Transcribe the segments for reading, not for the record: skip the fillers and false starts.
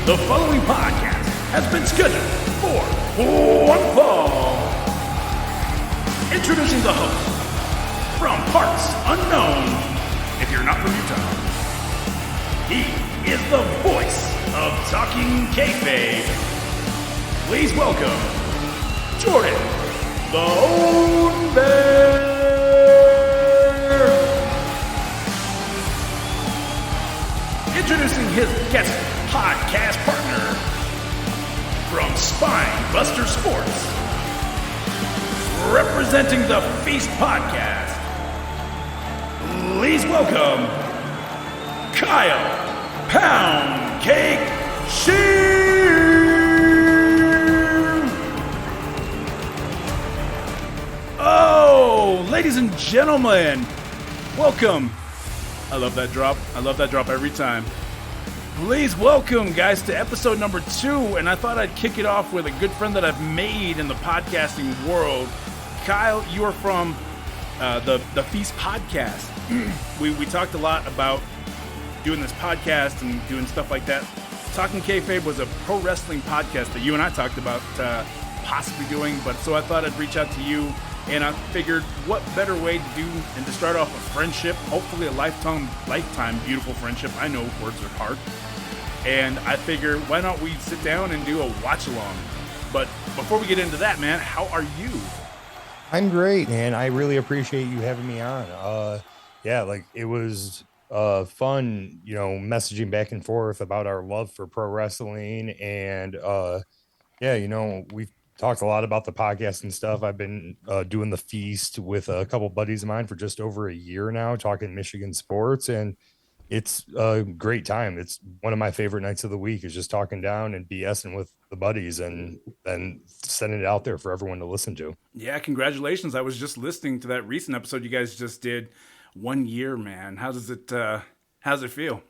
The following podcast has been scheduled for one fall. Introducing the host from parts unknown, if you're not from Utah. He is the voice of Talking Kayfabe. Please welcome Jordan, the Own Bear. Introducing his guest podcast partner from Spinebuster Sports, representing the Feast Podcast. Please welcome Kyle Poundcake Shearer. Oh, ladies and gentlemen, welcome. I love that drop. I love that drop every time. Please welcome, guys, to episode number 2, and I thought I'd kick it off with a good friend that I've made in the podcasting world. Kyle, you are from the Feast Podcast. We talked a lot about doing this podcast and doing stuff like that. Talking Kayfabe was a pro wrestling podcast that you and I talked about possibly doing, but so I thought I'd reach out to you, and I figured what better way to do and to start off a friendship, hopefully a lifetime beautiful friendship. I know words are hard. And I figure, why don't we sit down and do a watch-along? But before we get into that, man, how are you? I'm great, man. I really appreciate you having me on. It was fun, messaging back and forth about our love for pro wrestling. And we've talked a lot about the podcast and stuff. I've been doing the Feast with a couple buddies of mine for just over a year now, talking Michigan sports, and it's a great time. It's one of my favorite nights of the week, is just talking down and BSing with the buddies and then sending it out there for everyone to listen to. Yeah, congratulations. I was just listening to that recent episode you guys just did. 1 year, man. How's it feel?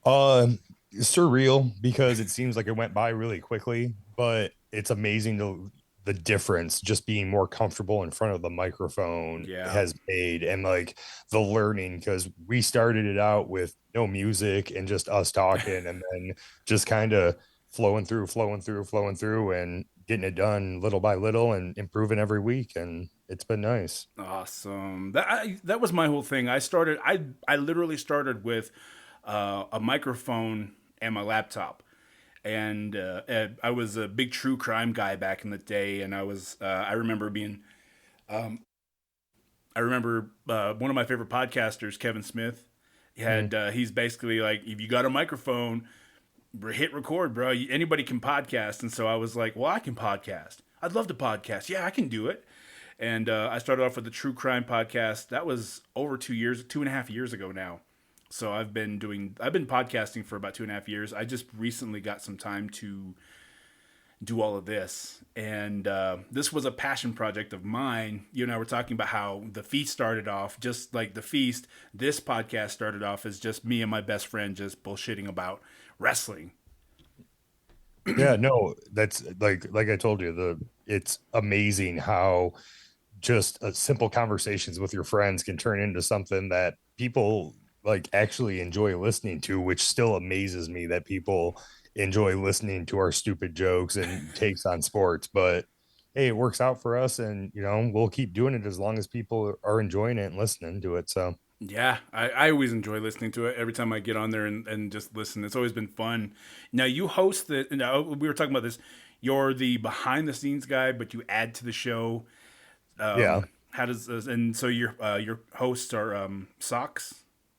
Surreal, because it seems like it went by really quickly, but it's amazing the difference just being more comfortable in front of the microphone has made, and like the learning, because we started it out with no music and just us talking and then just kind of flowing through and getting it done little by little and improving every week, and it's been nice. Awesome. That was my whole thing. I literally started with a microphone and my laptop. And I was a big true crime guy back in the day, and I remember one of my favorite podcasters, Kevin Smith. He's basically like, if you got a microphone, hit record, bro. Anybody can podcast. And so I was like, well, I can podcast. I'd love to podcast. Yeah, I can do it. And I started off with the true crime podcast. That was over 2.5 years ago now. So I've been podcasting for about 2.5 years. I just recently got some time to do all of this. And this was a passion project of mine. You and I were talking about how the Feast started off just like the Feast. This podcast started off as just me and my best friend just bullshitting about wrestling. Yeah, no, that's like I told you, it's amazing how just simple conversations with your friends can turn into something that people like actually enjoy listening to, which still amazes me that people enjoy listening to our stupid jokes and takes on sports. But hey, it works out for us, and we'll keep doing it as long as people are enjoying it and listening to it. So yeah, I always enjoy listening to it every time I get on there and just listen. It's always been fun. Now you host we were talking about this. You're the behind the scenes guy, but you add to the show. Yeah. How does and so your hosts are Socks?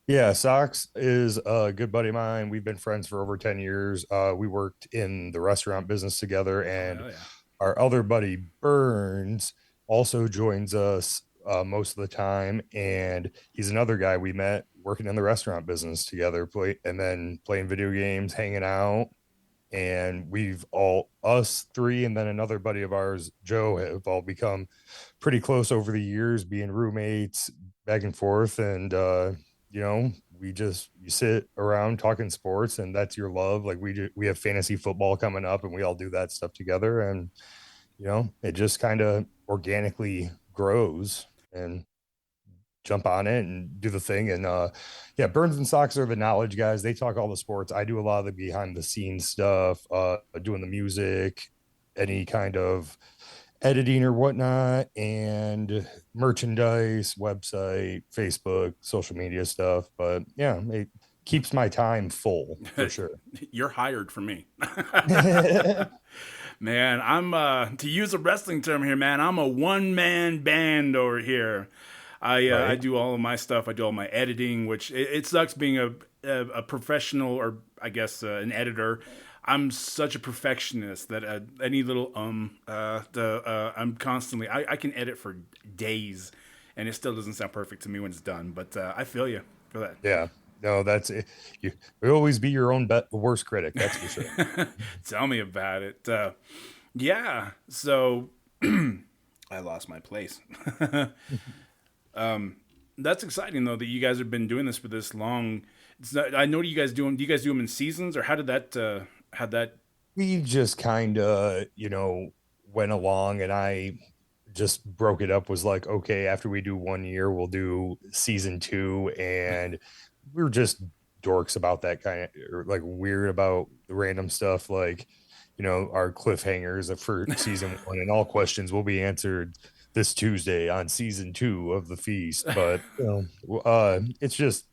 Yeah, Socks is a good buddy of mine. We've been friends for over 10 years. We worked in the restaurant business together, and our other buddy Burns also joins us most of the time. And he's another guy we met working in the restaurant business together, and then playing video games, hanging out. And us three, and then another buddy of ours, Joe, have all become pretty close over the years, being roommates back and forth. And, you sit around talking sports, and that's your love. Like we have fantasy football coming up, and we all do that stuff together. And, it just kind of organically grows and jump on it and do the thing. And yeah, Burns and Socks are the knowledge guys. They talk all the sports. I do a lot of the behind the scenes stuff, doing the music, any kind of editing or whatnot, and merchandise, website, Facebook, social media stuff. But yeah, it keeps my time full for sure. You're hired for me. Man, I'm to use a wrestling term here, man. I'm a one man band over here. I Right. do all of my stuff. I do all my editing, which it sucks being a professional, or I guess an editor. I'm such a perfectionist that any little I'm constantly I can edit for days, and it still doesn't sound perfect to me when it's done. But I feel you for that. Yeah. No, that's it. You always be your own worst critic. That's for sure. Tell me about it. Yeah. So I lost my place. That's exciting though that you guys have been doing this for this long. It's not, I know you guys do them. Do you guys do them in seasons, or how did that? How that? We just kind of, went along and I just broke it up, was like, okay, after we do 1 year, we'll do season two. And we were just dorks about that kind of, or like weird about the random stuff, like, our cliffhangers for season one, and all questions will be answered this Tuesday on season two of the feast. But, it's just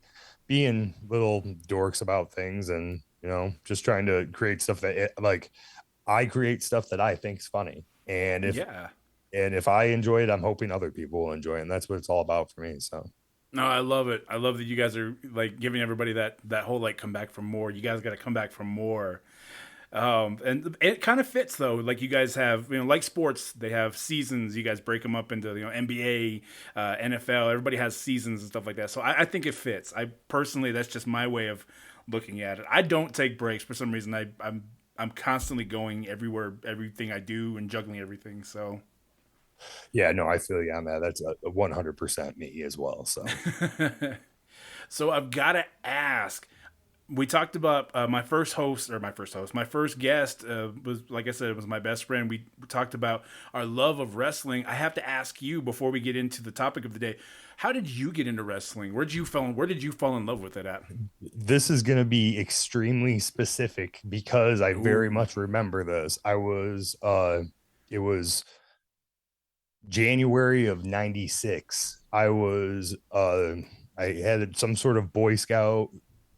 being little dorks about things and, just trying to create stuff that like I create stuff that I think's funny. Yeah. And if I enjoy it, I'm hoping other people will enjoy it. And that's what it's all about for me. So No, I love it. I love that you guys are like giving everybody that whole like come back for more. You guys got to come back for more. And it kind of fits though. Like you guys have, like sports, they have seasons. You guys break them up into, NBA, NFL. Everybody has seasons and stuff like that. So I think it fits. I personally, that's just my way of looking at it. I don't take breaks for some reason. I'm constantly going everywhere, everything I do, and juggling everything. So yeah, no, I feel you on that. That's a 100% me as well. So so I've got to ask. We talked about my first guest was, like I said, it was my best friend. We talked about our love of wrestling. I have to ask you before we get into the topic of the day, how did you get into wrestling? Where did you fall in love with it at? this is going to be extremely specific because I very Ooh. much remember this. It was January of 96. I had some sort of Boy Scout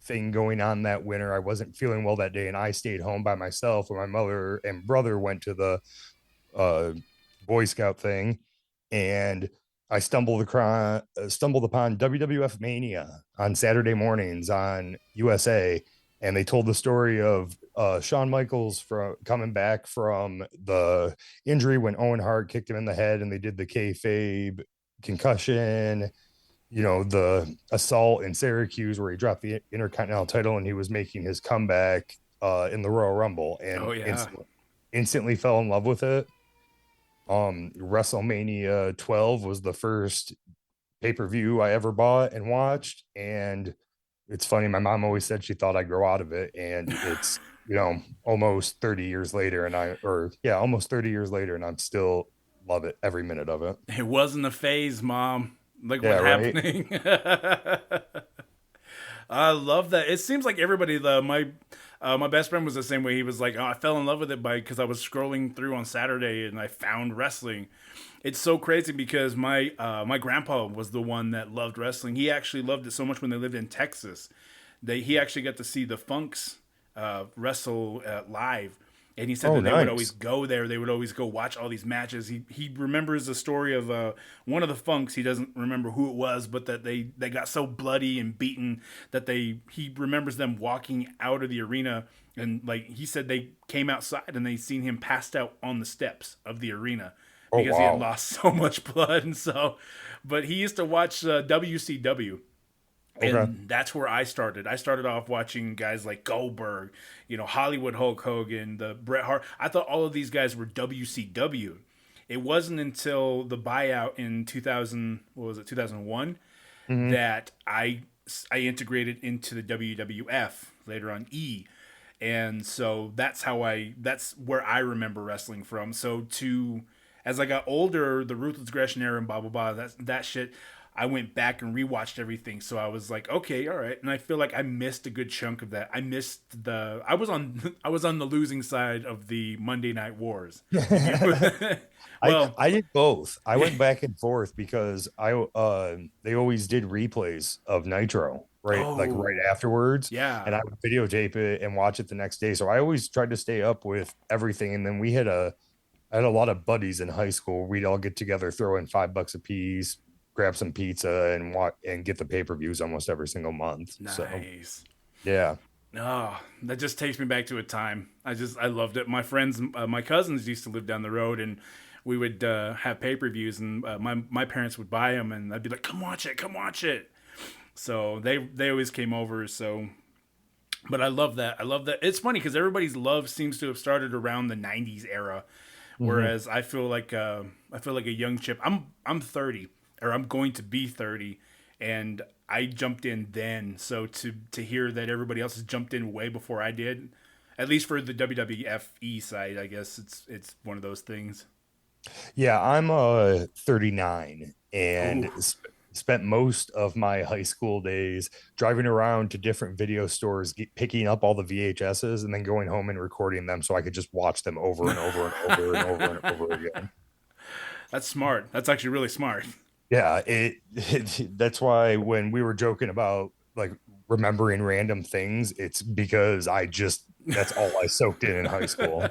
thing going on that winter. I wasn't feeling well that day and I stayed home by myself, and my mother and brother went to the uh, Boy Scout thing. And I stumbled upon WWF Mania on Saturday mornings on USA, and they told the story of Shawn Michaels from coming back from the injury when Owen Hart kicked him in the head, and they did the kayfabe concussion. The assault in Syracuse where he dropped the Intercontinental title and he was making his comeback in the Royal Rumble, Oh and yeah. instantly fell in love with it. WrestleMania 12 was the first pay-per-view I ever bought and watched. And it's funny, my mom always said she thought I'd grow out of it. And it's, almost 30 years later, almost 30 years later, and I'm still love it every minute of it. It wasn't a phase, Mom. Look Yeah, what's right. happening. I love that. It seems like everybody, my best friend was the same way. He was like, oh, I fell in love with it because I was scrolling through on Saturday and I found wrestling. It's so crazy because my grandpa was the one that loved wrestling. He actually loved it so much when they lived in Texas that he actually got to see the Funks wrestle live. And he said Oh, that they would always nice. go there. They would always go watch all these matches. He remembers the story of one of the Funks. He doesn't remember who it was, but that they got so bloody and beaten that he remembers them walking out of the arena, and like he said they came outside and they seen him passed out on the steps of the arena Oh, because he had wow. lost so much blood. And so, but he used to watch WCW, Okay. and that's where I started. I started off watching guys like Goldberg, Hollywood Hulk Hogan, the Bret Hart. I thought all of these guys were WCW. It wasn't until the buyout in 2000, what was it, 2001, Hmm. that I integrated into the WWF, later on E. And so that's where I remember wrestling from. So as I got older, the Ruthless Aggression era and blah blah blah, that shit, I went back and rewatched everything. So I was like, okay, all right. And I feel like I missed a good chunk of that. I was on I was on the losing side of the Monday Night Wars. If you well, I did both. I went back and forth because they always did replays of Nitro right oh afterwards, yeah, and I would videotape it and watch it the next day. So I always tried to stay up with everything. And then I had a lot of buddies in high school. We'd all get together, throw in $5 a piece, grab some pizza, and get the pay-per-views almost every single month. So nice. yeah. Oh, that just takes me back to a time. I loved it. My friends, my cousins used to live down the road, and we would have pay per views, and my parents would buy them, and I'd be like, "Come watch it, come watch it." So they always came over. So, but I love that. I love that. It's funny because everybody's love seems to have started around the '90s era, Mhm. whereas I feel like a young chip. I'm 30, or I'm going to be 30, and I jumped in then. So to hear that everybody else has jumped in way before I did, at least for the WWFE side, I guess it's one of those things. Yeah, I'm 39 Ooh. and spent most of my high school days driving around to different video stores, picking up all the VHSs and then going home and recording them so I could just watch them over and over and over and over and over again. That's smart. That's actually really smart. Yeah, that's why when we were joking about like remembering random things, it's because that's all I soaked in high school.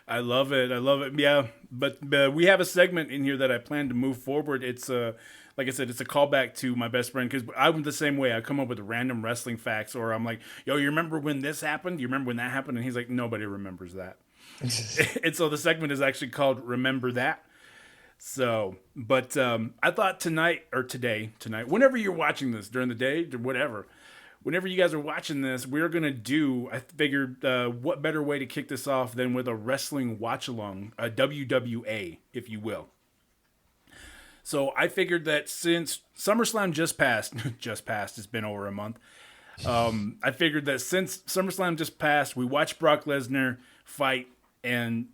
I love it. I love it. Yeah, but we have a segment in here that I plan to move forward. It's like I said, it's a callback to my best friend because I'm the same way. I come up with random wrestling facts, or I'm like, "Yo, you remember when this happened? You remember when that happened?" And he's like, "Nobody remembers that." And so the segment is actually called "Remember That." So, but I thought tonight, whenever you're watching this during the day, or whatever, whenever you guys are watching this, we're gonna do. I figured, what better way to kick this off than with a wrestling watch along, a WWA, if you will. So I figured that since SummerSlam just passed, just passed, it's been over a month. I figured that since SummerSlam just passed, we watched Brock Lesnar fight, and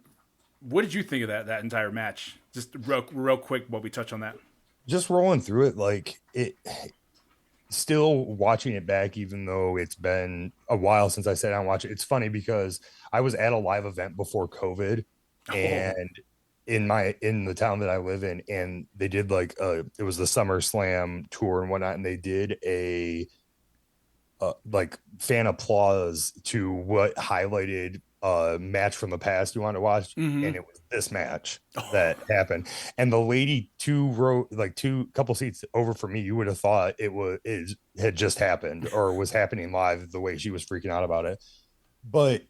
what did you think of that entire match? Just real quick while we touch on that. Just rolling through it, like it, still watching it back, even though it's been a while since I sat down and watched it. It's funny because I was at a live event before COVID, Oh, and in the town that I live in, and they did like it was the Summer Slam tour and whatnot, and they did a like fan applause to what highlighted match from the past you want to watch, mm-hmm. and it was this match Oh, that happened. And the lady two couple seats over from me, you would have thought it had just happened or was happening live, the way she was freaking out about it. But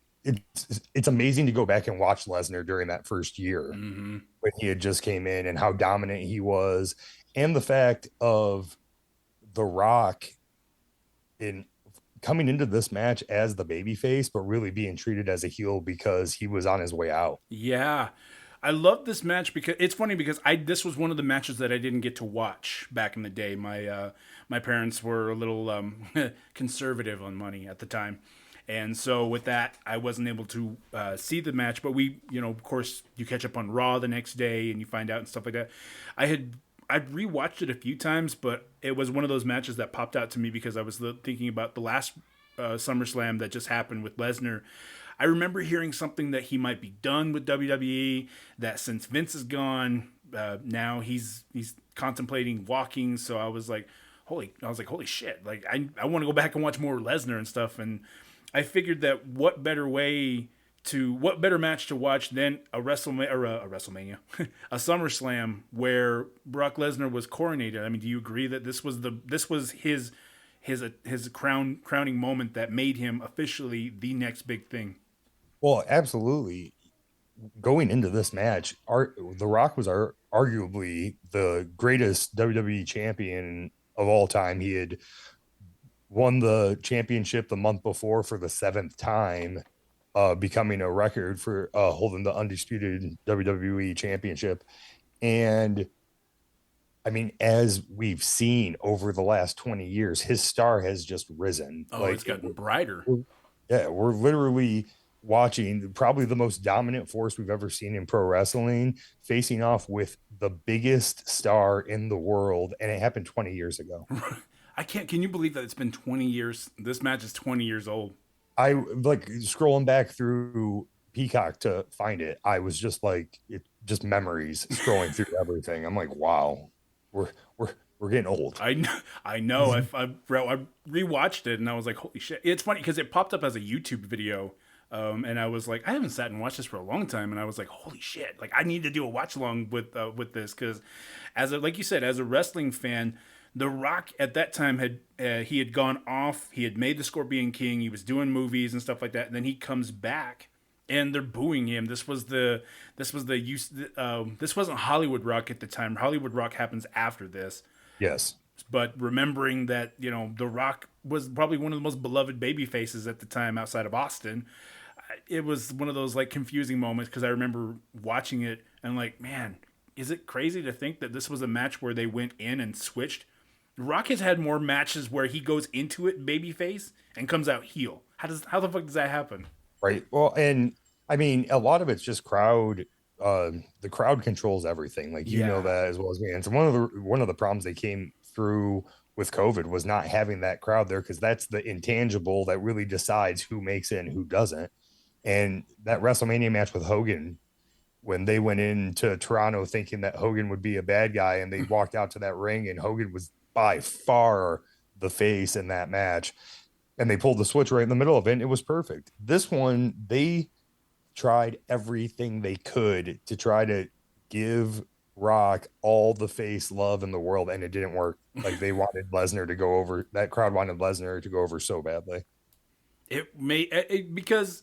it's amazing to go back and watch Lesnar during that first year mm-hmm. when he had just came in and how dominant he was, and the fact of The Rock in coming into this match as the babyface, but really being treated as a heel because he was on his way out. Yeah. I love this match because it's funny because I this was one of the matches that I didn't get to watch back in the day. My parents were a little conservative on money at the time, and so with that, I wasn't able to see the match. But we, of course, you catch up on Raw the next day and you find out and stuff like that. I'd rewatched it a few times, but it was one of those matches that popped out to me because I was thinking about the last SummerSlam that just happened with Lesnar. I remember hearing something that he might be done with WWE. That since Vince is gone, now he's contemplating walking. So I was like, holy shit! Like I want to go back and watch more Lesnar and stuff. And I figured that what better match to watch than a WrestleMania, a SummerSlam where Brock Lesnar was coronated. I mean, do you agree that this was his crowning moment that made him officially the next big thing? Well, absolutely. Going into this match, The Rock was arguably the greatest WWE champion of all time. He had won the championship the month before for the seventh time, becoming a record for holding the undisputed WWE championship. And I mean, as we've seen over the last 20 years, his star has just risen. Oh, it's gotten brighter. Yeah, we're literally watching probably the most dominant force we've ever seen in pro wrestling facing off with the biggest star in the world, and it happened 20 years ago. I can't. Can you believe that it's been 20 years? This match is 20 years old. I like scrolling back through Peacock to find it. I was just like, it just memories scrolling through everything. I'm like, wow, we're we're we're getting old. I know. I know. I rewatched it and I was like, holy shit! It's funny because it popped up as a YouTube video, and I was like, I haven't sat and watched this for a long time, and I was like, holy shit! Like I need to do a watch along with this because, like you said, as a wrestling fan, The Rock at that time he had gone off. He had made the Scorpion King. He was doing movies and stuff like that. And then he comes back, and they're booing him. This wasn't Hollywood Rock at the time. Hollywood Rock happens after this. Yes. But remembering that The Rock was probably one of the most beloved baby faces at the time outside of Austin, it was one of those like confusing moments because I remember watching it and like, man, is it crazy to think that this was a match where they went in and switched? Rock has had more matches where he goes into it babyface and comes out heel. How the fuck does that happen? Right. Well, and I mean, a lot of it's just crowd. The crowd controls everything. Like you know Yeah. that as well as me. And so one of the problems they came through with COVID was not having that crowd there because that's the intangible that really decides who makes it and who doesn't. And that WrestleMania match with Hogan, when they went into Toronto thinking that Hogan would be a bad guy, and they walked out to that ring, and Hogan was by far the face in that match, and they pulled the switch right in the middle of it, and it was perfect. This one, they tried everything they could to try to give Rock all the face love in the world, and it didn't work. Like they wanted Lesnar to go over. That crowd wanted Lesnar to go over so badly. Because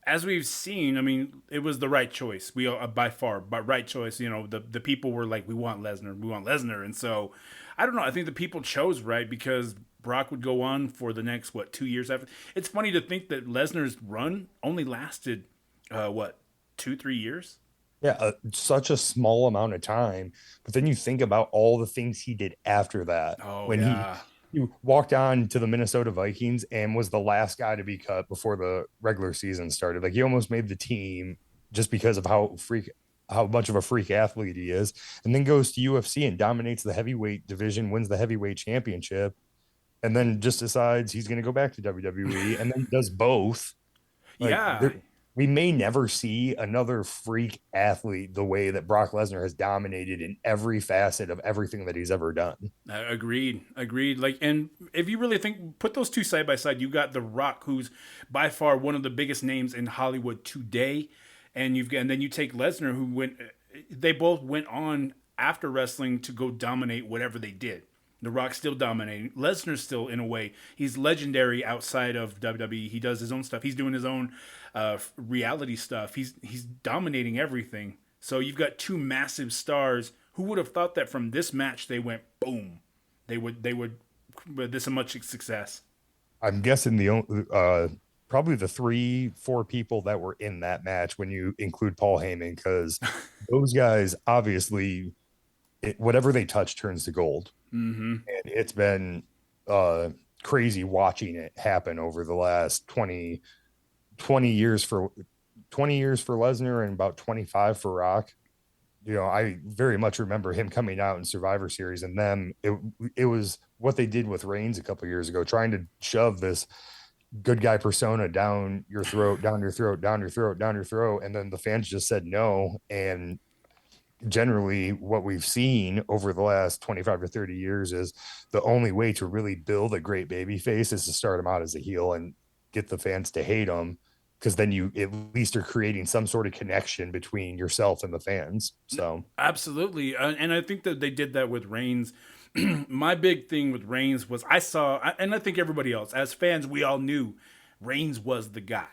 as we've seen, I mean, it was the right choice. We by far, but right choice. The people were like, we want Lesnar, and so I don't know. I think the people chose right because Brock would go on for the next 2 years after. It's funny to think that Lesnar's run only lasted 2-3 years. Yeah, such a small amount of time. But then you think about all the things he did after that. Oh When yeah, he walked on to the Minnesota Vikings and was the last guy to be cut before the regular season started. Like he almost made the team just because of how much of a freak athlete he is. And then goes to UFC and dominates the heavyweight division, wins the heavyweight championship, and then just decides he's going to go back to WWE and then does both. Like yeah. we may never see another freak athlete the way that Brock Lesnar has dominated in every facet of everything that he's ever done. Agreed. Like, and if you really put those two side by side, you got The Rock, who's by far one of the biggest names in Hollywood today, and and then you take Lesnar, they both went on after wrestling to go dominate whatever they did. The Rock's still dominating. Lesnar's still, in a way, he's legendary outside of WWE. He does his own stuff. He's doing his own reality stuff. He's dominating everything. So you've got two massive stars. Who would have thought that from this match they went boom? They would this a much success. I'm guessing probably the 3-4 people that were in that match when you include Paul Heyman, because those guys obviously whatever they touch turns to gold. Mm-hmm. And it's been crazy watching it happen over the last 20 years for 20 years for Lesnar and about 25 for Rock. I very much remember him coming out in Survivor Series, and then it was what they did with Reigns a couple of years ago, trying to shove this good guy persona down your throat, down your throat, down your throat, down your throat, and then the fans just said no. And generally what we've seen over the last 25 or 30 years is the only way to really build a great baby face is to start him out as a heel and get the fans to hate him, because then you at least are creating some sort of connection between yourself and the fans. So Absolutely, and I think that they did that with Reigns. My big thing with Reigns was and I think everybody else, as fans, we all knew Reigns was the guy.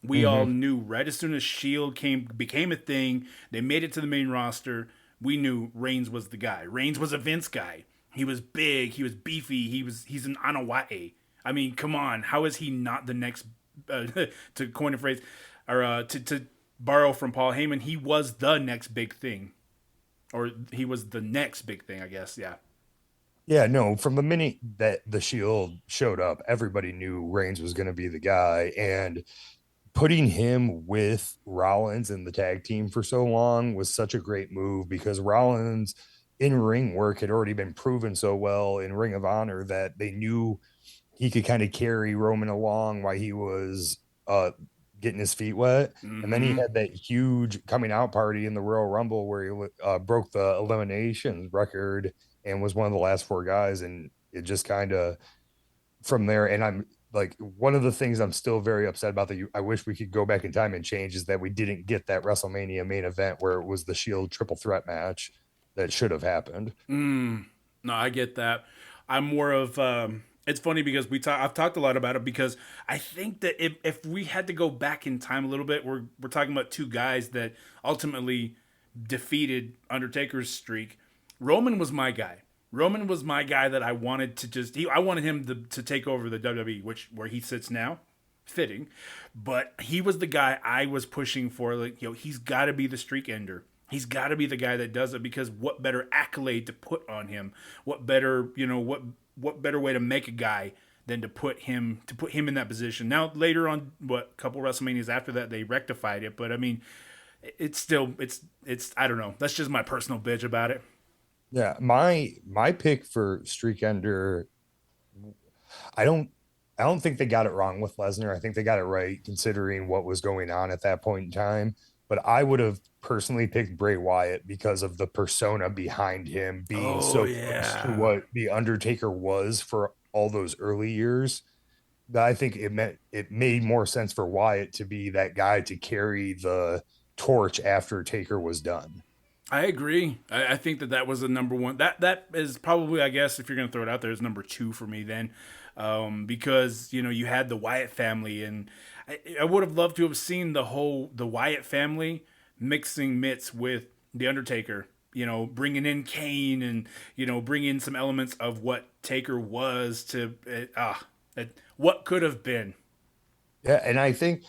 We all knew right as soon as Shield became a thing, they made it to the main roster. We knew Reigns was the guy. Reigns was a Vince guy. He was big. He was beefy. He's an Anawae. I mean, come on. How is he not the next? To coin a phrase, or to borrow from Paul Heyman, he was the next big thing, or he was the next big thing, I guess. Yeah. yeah, no, from the minute that the Shield showed up, everybody knew Reigns was going to be the guy. And putting him with Rollins in the tag team for so long was such a great move because Rollins in ring work had already been proven so well in Ring of Honor that they knew he could kind of carry Roman along while he was getting his feet wet. And then he Mm-hmm. had that huge coming out party in the Royal Rumble where he broke the elimination record and was one of the last four guys. And it just kind of from there. And I'm like, one of the things I'm still very upset about that I wish we could go back in time and change is that we didn't get that WrestleMania main event where it was the Shield triple threat match that should have happened. No, I get that. I'm more of. It's funny because I've talked a lot about it because I think that if we had to go back in time a little bit, we're talking about two guys that ultimately defeated Undertaker's streak. Roman was my guy. Roman was my guy that I wanted to I wanted him to take over the WWE, which where he sits now, fitting, but he was the guy I was pushing for. Like, he's got to be the streak ender. He's got to be the guy that does it because what better accolade to put on him? What better, what better way to make a guy than to put him in that position? Now later on, a couple WrestleManias after that, they rectified it, but I mean, it's still it's I don't know. That's just my personal bitch about it. Yeah, my pick for Streak Ender, I don't I don't think they got it wrong with Lesnar. I think they got it right considering what was going on at that point in time. But I would have personally picked Bray Wyatt because of the persona behind him being Oh so close to yeah. what the Undertaker was for all those early years. That I think it made more sense for Wyatt to be that guy to carry the torch after Taker was done. I agree. I think that was the number one. That is probably, I guess, if you're gonna throw it out there, is number two for me then, because you had the Wyatt family, and I would have loved to have seen the Wyatt family mixing mitts with the Undertaker. Bringing in Kane and bringing in some elements of what Taker was to what could have been. Yeah, and I think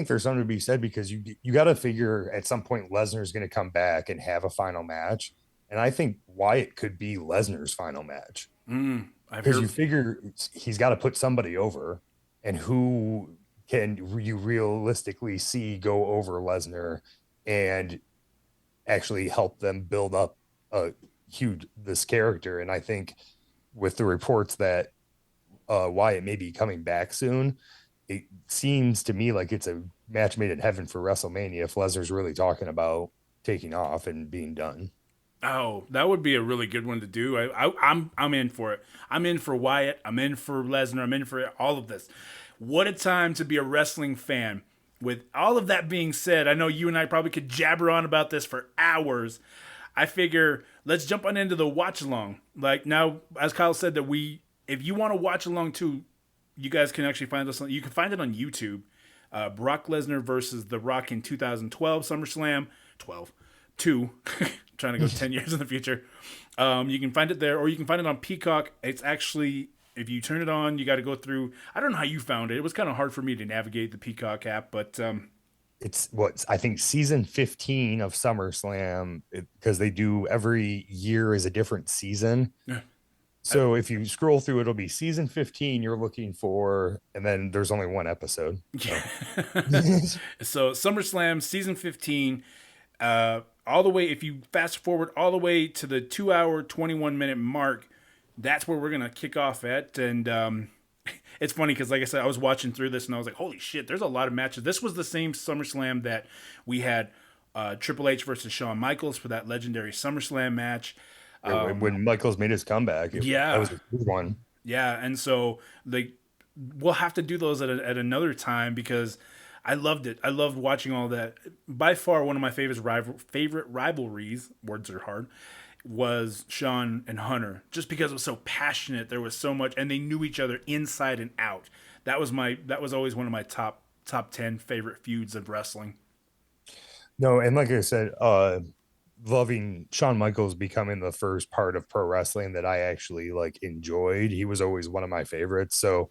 there's something to be said because you got to figure at some point Lesnar's going to come back and have a final match, and I think Wyatt could be Lesnar's final match I've because you heard. figure he's got to put somebody over, and who can you realistically see go over Lesnar and actually help them build up a huge this character, and I think with the reports that Wyatt may be coming back soon, it seems to me like it's a match made in heaven for WrestleMania if Lesnar's really talking about taking off and being done. Oh, that would be a really good one to do. I'm in for it. I'm in for Wyatt. I'm in for Lesnar. I'm in for all of this. What a time to be a wrestling fan. With all of that being said, I know you and I probably could jabber on about this for hours. I figure let's jump on into the watch along. Like now, as Kyle said, if you want to watch along too, you guys can actually find us. You can find it on YouTube. Brock Lesnar versus The Rock in 2012 SummerSlam 12 2. Trying to go 10 years in the future. You can find it there, or you can find it on Peacock. It's actually, if you turn it on, you got to go through. I don't know how you found it. It was kind of hard for me to navigate the Peacock app, but It's what I think season 15 of SummerSlam because they do every year is a different season. So if you scroll through, it'll be season 15 you're looking for, and then there's only one episode. So. yeah. So SummerSlam season 15, all the way. If you fast forward all the way to the 2 hour 21 minute mark, that's where we're gonna kick off at. And it's funny because, like I said, I was watching through this and I was like, "Holy shit!" There's a lot of matches. This was the same SummerSlam that we had Triple H versus Shawn Michaels for that legendary SummerSlam match. When Michaels made his comeback, that Yeah, was a good one. yeah, and so we'll have to do those at another time because I loved it. I loved watching all that. By far, one of my favorite rivalries. Words are hard. Was Sean and Hunter just because it was so passionate. There was so much, and they knew each other inside and out. That was always one of my top 10 favorite feuds of wrestling. No, and like I said, loving Shawn Michaels becoming the first part of pro wrestling that I actually like enjoyed. He was always one of my favorites. So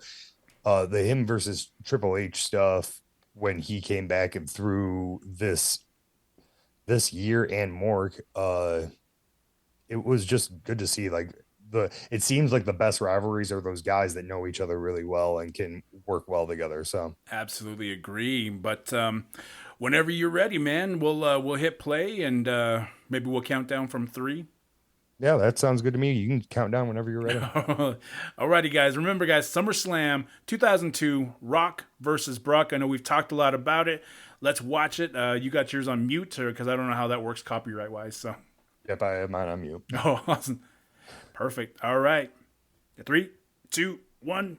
the him versus Triple H stuff when he came back and through this year and more, it was just good to see like it seems like the best rivalries are those guys that know each other really well and can work well together. So Absolutely agree. But whenever you're ready, man, we'll hit play and maybe we'll count down from 3. yeah, that sounds good to me. You can count down whenever you're ready. Alrighty, guys. Remember, guys, SummerSlam 2002, Rock versus Brock. I know we've talked a lot about it. Let's watch it. You got yours on mute, because I don't know how that works copyright wise. So, Yep, I have mine on mute. oh, awesome, perfect. All right, 3, 2, 1.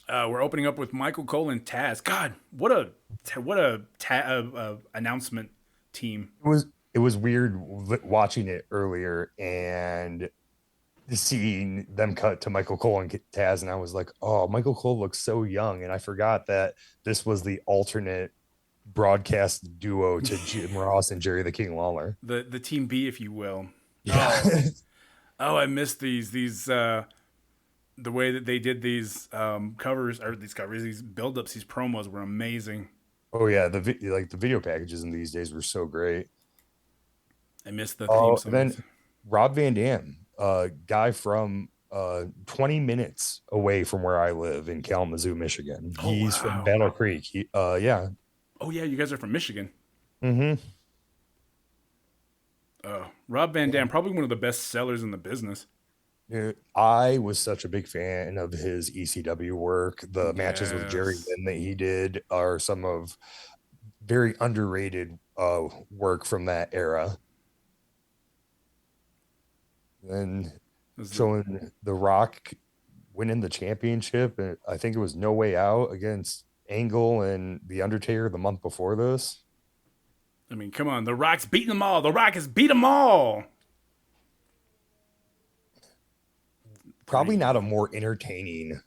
We're opening up with Michael Cole and Taz. God, what a announcement team. It was weird watching it earlier and seeing them cut to Michael Cole and Taz, and I was like, oh, Michael Cole looks so young, and I forgot that this was the alternate broadcast duo to Jim Ross and Jerry the King Lawler. The team B, if you will. Yeah. Oh, I missed these the way that they did these covers, these build-ups, these promos were amazing. Oh yeah, the video packages in these days were so great. I missed the theme songs. Then Rob Van Dam, guy from 20 minutes away from where I live in Kalamazoo, Michigan. He's from Battle Creek. Yeah. Oh yeah, you guys are from Michigan. Mm-hmm. Rob Van Dam, probably one of the best sellers in the business. Dude, I was such a big fan of his ECW work. The matches with Jerry Lynn that he did are some of very underrated work from that era. And showing The Rock winning the championship, and I think it was No Way Out against Angle and The Undertaker the month before this. I mean, come on, The Rock's beating them all. The Rock has beat them all. Probably not a more entertaining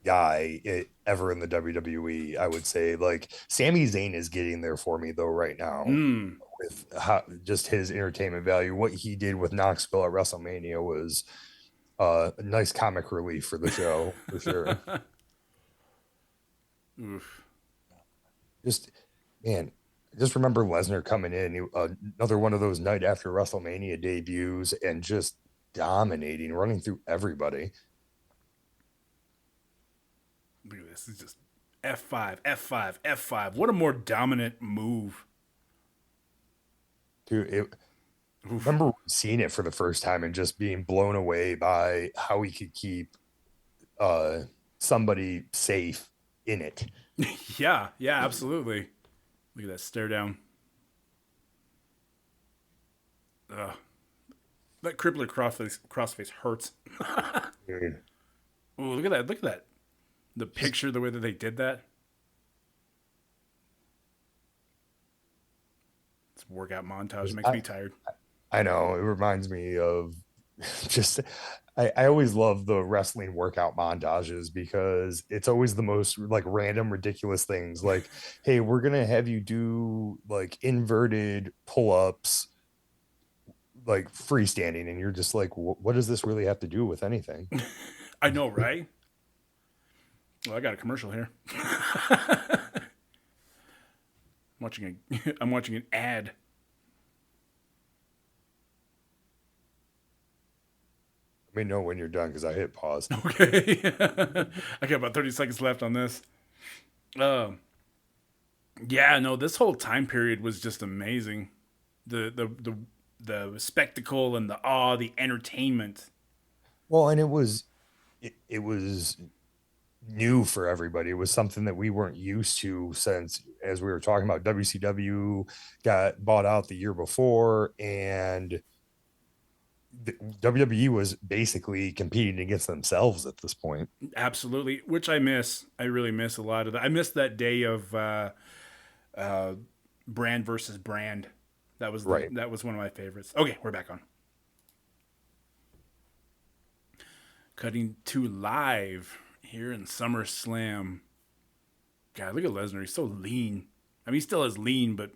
guy ever in the WWE, I would say. Like, Sami Zayn is getting there for me though right now. With just his entertainment value. What he did with Knoxville at WrestleMania was a nice comic relief for the show, for sure. Oof. Just remember Lesnar coming in, another one of those night after WrestleMania debuts, and just dominating, running through everybody. Look at this. It's just F5, F5, F5. What a more dominant move. Dude, remember seeing it for the first time and just being blown away by how he could keep somebody safe in it. Yeah, absolutely. Look at that stare down. That crippler crossface hurts. Dude. Oh, look at that. The picture, the way that they did that. This workout montage makes me tired. I know. It reminds me of just, I always love the wrestling workout montages because it's always the most like random, ridiculous things. Like, hey, we're going to have you do like inverted pull-ups, like freestanding. And you're just like, what does this really have to do with anything? I know, right? Well, I got a commercial here. I'm watching an ad. Let me know when you're done because I hit pause. Okay. I got about 30 seconds left on this. Yeah, no, this whole time period was just amazing. The spectacle and the awe, the entertainment. Well, and it was new for everybody. It was something that we weren't used to since, as we were talking about, WCW got bought out the year before, and the WWE was basically competing against themselves at this point. Absolutely, which I miss. I really miss a lot of that. I miss that day of brand versus brand. That was right. That was one of my favorites. Okay, we're back on. Cutting to live here in SummerSlam. God, look at Lesnar. He's so lean. I mean, he still is lean, but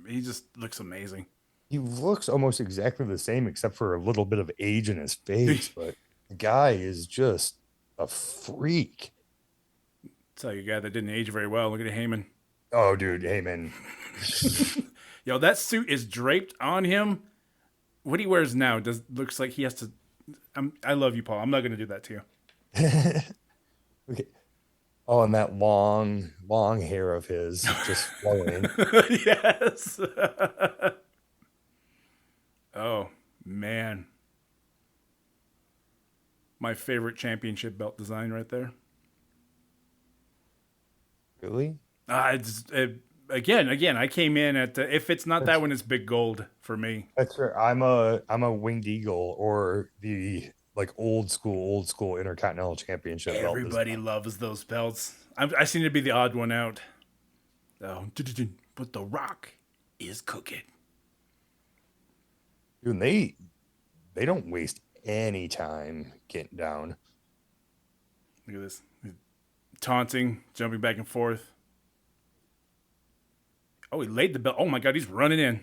he just looks amazing. He looks almost exactly the same, except for a little bit of age in his face. But the guy is just a freak. Tell you a guy that didn't age very well. Look at Heyman. Oh, dude, Heyman. Yo, that suit is draped on him. what he wears now looks like he has to. I love you, Paul. I'm not going to do that to you. Okay. Oh, and that long, long hair of his just flowing. Yes. Oh man, my favorite championship belt design right there. Really? Again. I came in at if it's not that That's one, it's big gold for me. that's right. I'm a winged eagle or the like old school intercontinental championship belt Everybody design. loves those belts. I seem to be the odd one out. Oh, but The Rock is cooking. Dude, and they don't waste any time getting down. Look at this. Taunting, jumping back and forth. Oh, he laid the belt. Oh my God, he's running in.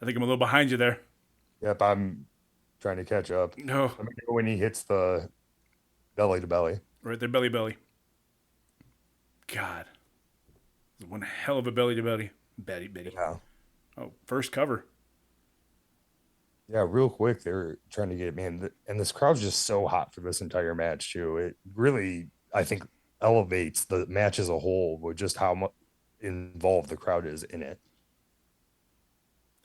I think I'm a little behind you there. Yep, I'm trying to catch up. No, Let me know when he hits the belly to belly. right there, belly belly. God, one hell of a belly to belly. Betty Betty. Yeah. Oh, first cover. Yeah, real quick, they're trying to get man, and this crowd's just so hot for this entire match too. It really, I think, elevates the match as a whole with just how much involved the crowd is in it.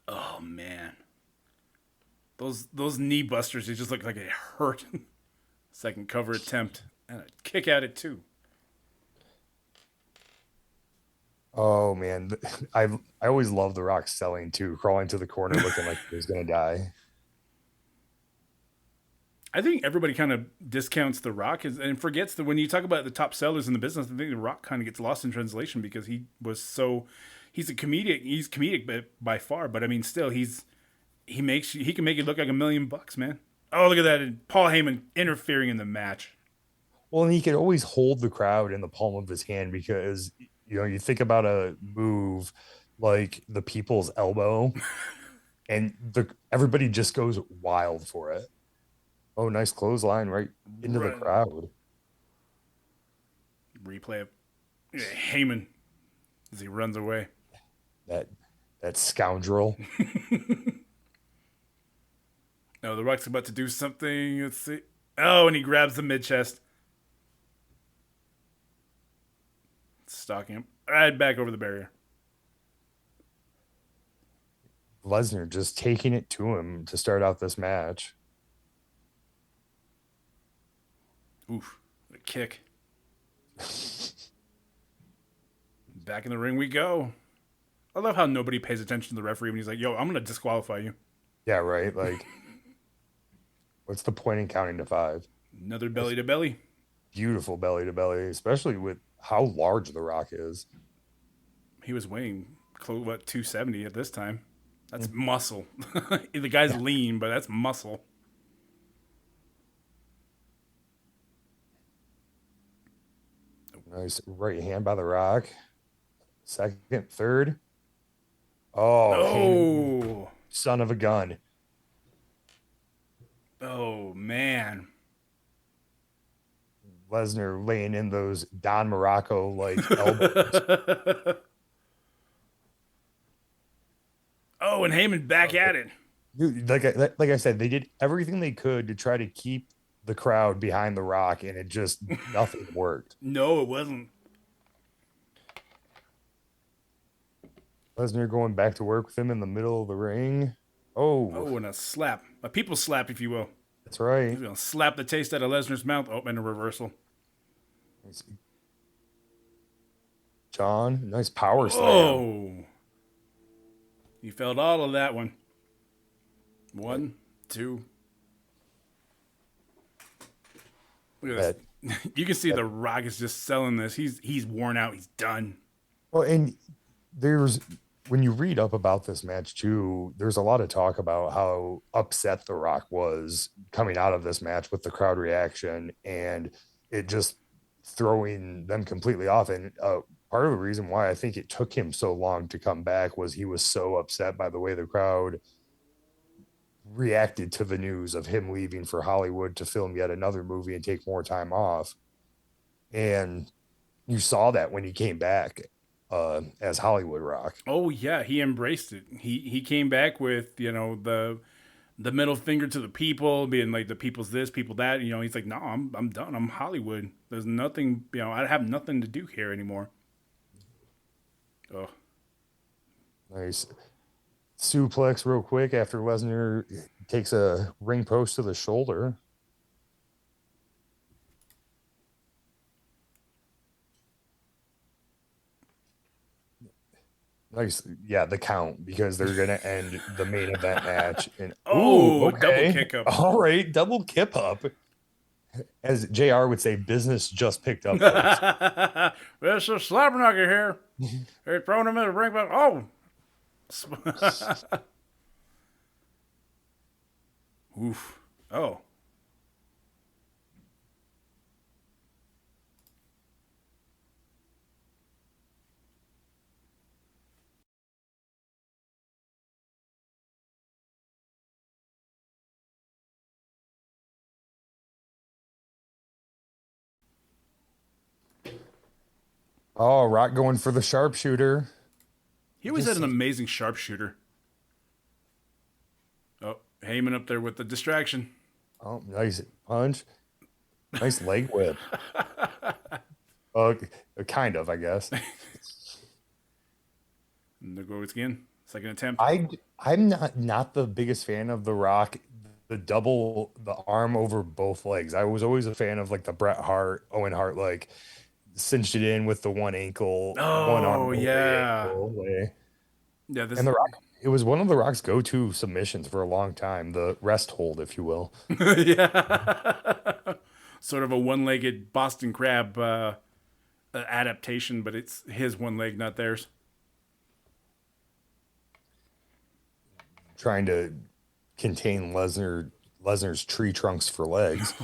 Oh man, those knee busters. They just look like it hurt. Second cover attempt and a kick at it too. Oh man, I always love the Rock selling too, crawling to the corner looking like he was gonna die. I think everybody kind of discounts The Rock and forgets that when you talk about the top sellers in the business, I think The Rock kind of gets lost in translation because he's a comedic. He's comedic by far, but I mean, still, he can make it look like $1,000,000, man. Oh, look at that! And Paul Heyman interfering in the match. Well, and he could always hold the crowd in the palm of his hand because you think about a move like the people's elbow, and the everybody just goes wild for it. Oh, nice clothesline right into the Right. crowd. Replay of Heyman as he runs away. That that scoundrel. No, The Rock's about to do something. Let's see. Oh, and he grabs the mid chest, stalking him right back over the barrier. Lesnar just taking it to him to start out this match. Oof, what a kick. Back in the ring we go. I love how nobody pays attention to the referee when he's like, yo, I'm going to disqualify you. Yeah, right. Like, what's the point in counting to five? Another belly to belly. Beautiful belly to belly, especially with how large The Rock is. He was weighing close, 270 at this time. That's muscle. The guy's lean, but that's muscle. Nice right hand by The Rock. Second, third. Oh, Heyman, Oh, son of a gun. oh man. Lesnar laying in those Don Morocco like elbows. Oh, and Heyman back at it. Dude, like I said, they did everything they could to try to keep the crowd behind The Rock, and it just nothing worked. No, it wasn't. Lesnar going back to work with him in the middle of the ring. Oh, Oh, and a slap. A people slap, if you will. that's He's right. going to slap the taste out of Lesnar's mouth. Oh, and a reversal. John, nice power slam. Oh. You felt all of that one. One, two. Look at That, this. You can see that The Rock is just selling this. He's worn out. He's done. well, and there's when you read up about this match too, there's a lot of talk about how upset The Rock was coming out of this match with the crowd reaction and it just throwing them completely off. And part of the reason why I think it took him so long to come back was he was so upset by the way the crowd reacted to the news of him leaving for Hollywood to film yet another movie and take more time off. And you saw that when he came back as Hollywood Rock. Oh yeah, he embraced it. He came back with, the middle finger to the people, being like the people's this, people that. You know, he's like, no, I'm done. I'm Hollywood. There's nothing. You know, I have nothing to do here anymore. Oh, Nice suplex real quick after Lesnar takes a ring post to the shoulder. Nice, yeah, the count because they're gonna end the main event match. And ooh, oh, double okay, kick up. all right, double kip up, as JR would say, business just picked up, folks. There's a slapperknocker here. They're throwing him in the ring, but oh. Oof. Oh. Oh, Rock going for the sharpshooter. He always had an amazing sharpshooter. Oh, Heyman up there with the distraction. Oh, nice punch. Nice leg whip. Uh, kind of, I guess. And there goes again. Second attempt. I'm not the biggest fan of The Rock, the arm over both legs. I was always a fan of like the Bret Hart, Owen Hart, like cinched it in with the one ankle, one arm Oh, over the yeah. ankle way. Yeah, this And The Rock, it was one of The Rock's go-to submissions for a long time, the rest hold, if you will. yeah. Sort of a one-legged Boston Crab adaptation, but it's his one leg, not theirs. Trying to contain Lesnar's tree trunks for legs.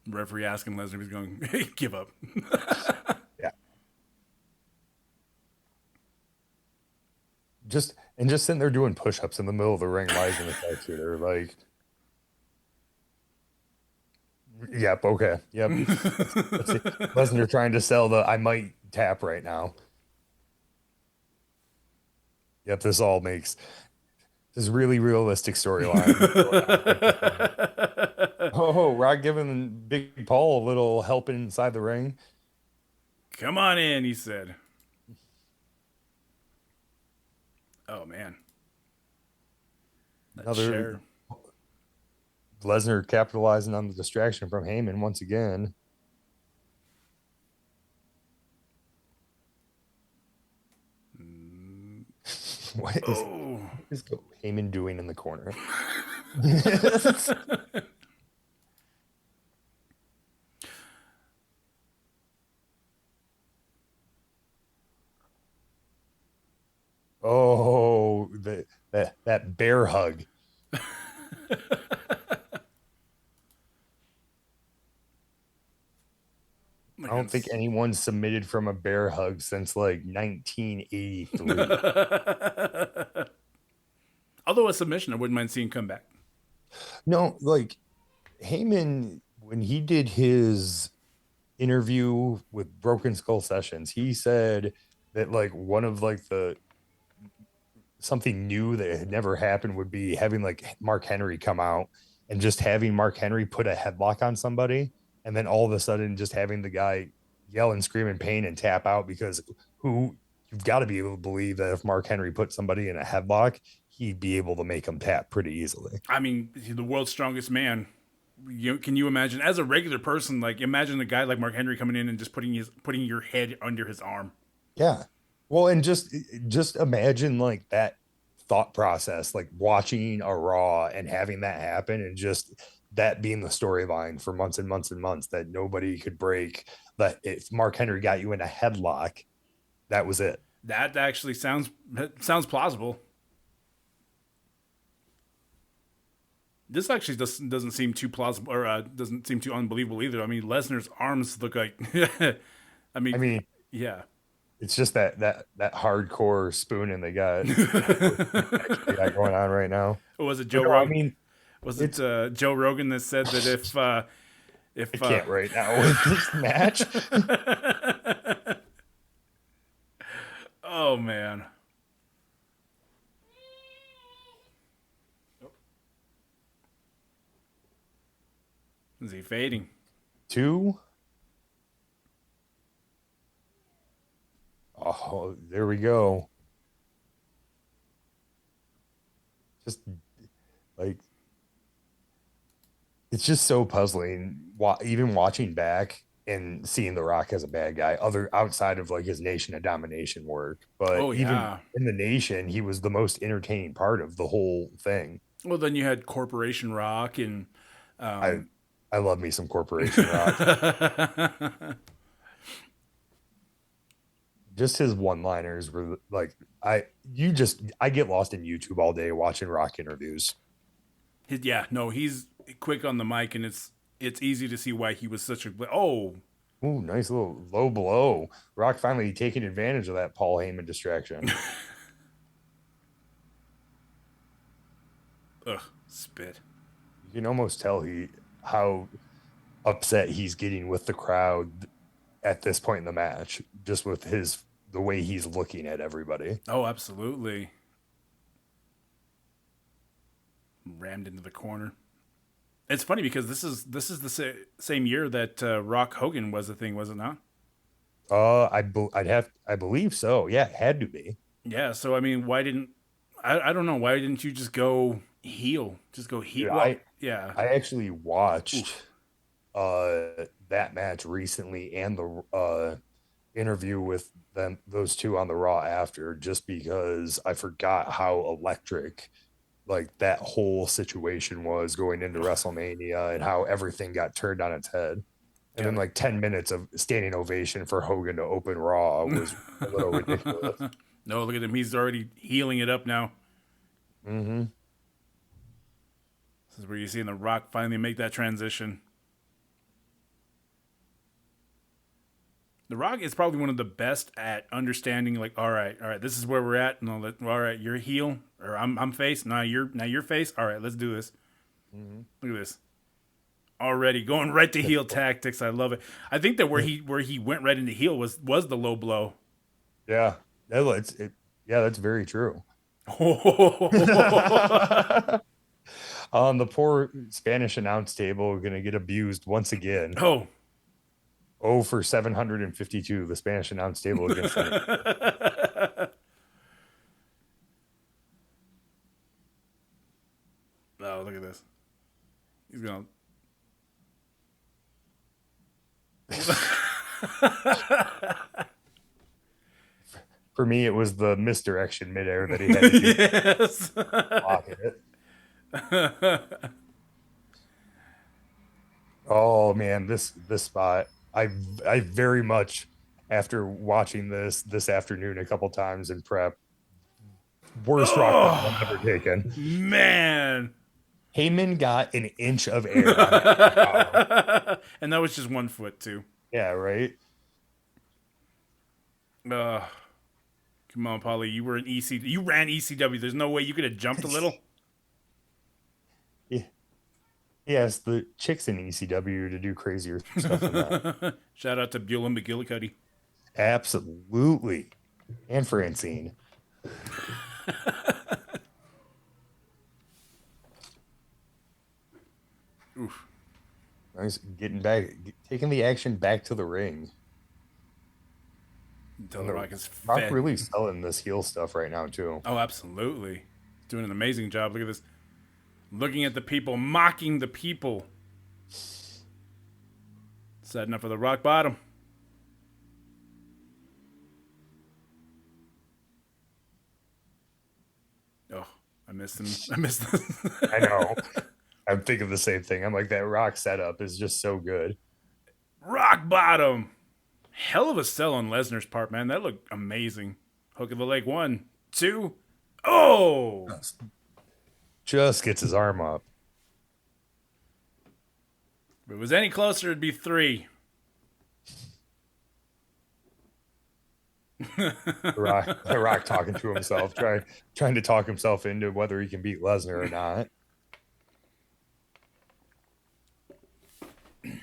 Referee asking Lesnar if he's going to give up. Yeah. Just sitting there doing push-ups in the middle of the ring, rising the sharpshooter, like, yep, okay, yep. Let's see. Lesnar trying to sell the I might tap right now. Yep, this all makes this really realistic storyline. Oh, Rock giving Big Paul a little help inside the ring. Come on in, he said. Oh, man. Another Lesnar capitalizing on the distraction from Heyman once again. What is Heyman doing in the corner? Oh, that bear hug. I don't think anyone submitted from a bear hug since like 1983. Although a submission, I wouldn't mind seeing come back. No, like Heyman, when he did his interview with Broken Skull Sessions, he said that like one of like the something new that had never happened would be having like Mark Henry come out and just having Mark Henry put a headlock on somebody, and then all of a sudden just having the guy yell and scream in pain and tap out, because you've got to be able to believe that if Mark Henry put somebody in a headlock, he'd be able to make them tap pretty easily. I mean, he's the world's strongest man. Can you imagine, as a regular person, like imagine a guy like Mark Henry coming in and just putting your head under his arm? Yeah. Well, and just imagine like that thought process, like watching a Raw and having that happen, and just that being the storyline for months and months and months, that nobody could break. That if Mark Henry got you in a headlock, that was it. That actually sounds plausible. This actually doesn't seem too plausible, or doesn't seem too unbelievable either. I mean, Lesnar's arms look like. I mean, yeah. It's just that hardcore spooning they got going on right now. Was it Joe Rogan? I mean, was it Joe Rogan that said that if I can't right now with this match. Oh man. Is he fading? 2. Oh, there we go. Just like it's just so puzzling. Even watching back and seeing The Rock as a bad guy, other outside of like his Nation of Domination work, but Oh even yeah. in the Nation, he was the most entertaining part of the whole thing. Well, then you had Corporation Rock and I um, I love me some Corporation Rock. Just his one-liners were like I get lost in YouTube all day watching Rock interviews. yeah, no, he's quick on the mic, and it's easy to see why he was such a oh. Ooh, nice little low blow. Rock finally taking advantage of that Paul Heyman distraction. Ugh, spit. You can almost tell how upset he's getting with the crowd at this point in the match, just with the way he's looking at everybody. Oh, absolutely. Rammed into the corner. It's funny because this is the same year that Rock Hogan was a thing, was it not? I believe so. Yeah, it had to be. Yeah. So I mean, why didn't I don't know, why didn't you just go heel? Just go heel. Dude, Well, yeah. I actually watched Oof. that match recently and the interview with those two on the Raw after, just because I forgot how electric like that whole situation was going into WrestleMania and how everything got turned on its head. And then Yeah. like 10 minutes of standing ovation for Hogan to open Raw was a little ridiculous. No, look at him. He's already healing it up now. Mm-hmm. This is where you're seeing The Rock finally make that transition. The Rock is probably one of the best at understanding, like, all right, this is where we're at. No, all right, you're heel, or I'm face. Now you're face. All right, let's do this. Mm-hmm. Look at this. Already going right to heel tactics. I love it. I think that where he went right into heel was the low blow. Yeah. Yeah, that's very true. The poor Spanish announce table gonna get abused once again. Oh. Oh, for 752, the Spanish announce table against Oh, look at this. He's going. For me, it was the misdirection midair that he had to do. Yes. Blocking it. Oh man, this spot. I very much, after watching this afternoon a couple times in prep, worst rock bottom I've ever taken. Man. Heyman got an inch of air on And that was just 1 foot too. Yeah, right. Come on, Polly. You were an EC. You ran ECW. There's no way you could have jumped a little. Yeah. Yes, the chicks in ECW to do crazier stuff than that. Shout out to Beulah McGillicuddy. Absolutely. And Francine. Oof. Nice getting back, taking the action back to the ring. Until The Rock is Rock fed. really selling this heel stuff right now too. Oh, absolutely. Doing an amazing job. Look at this. Looking at the people, mocking the people. Setting up for the rock bottom. Oh, I missed him. I missed him. I know. I'm thinking the same thing. I'm like, that Rock setup is just so good. Rock bottom. Hell of a sell on Lesnar's part, man. That looked amazing. Hook of the leg. 1, 2. Oh! Just gets his arm up. If it was any closer, it'd be 3. The Rock talking to himself, trying to talk himself into whether he can beat Lesnar or not.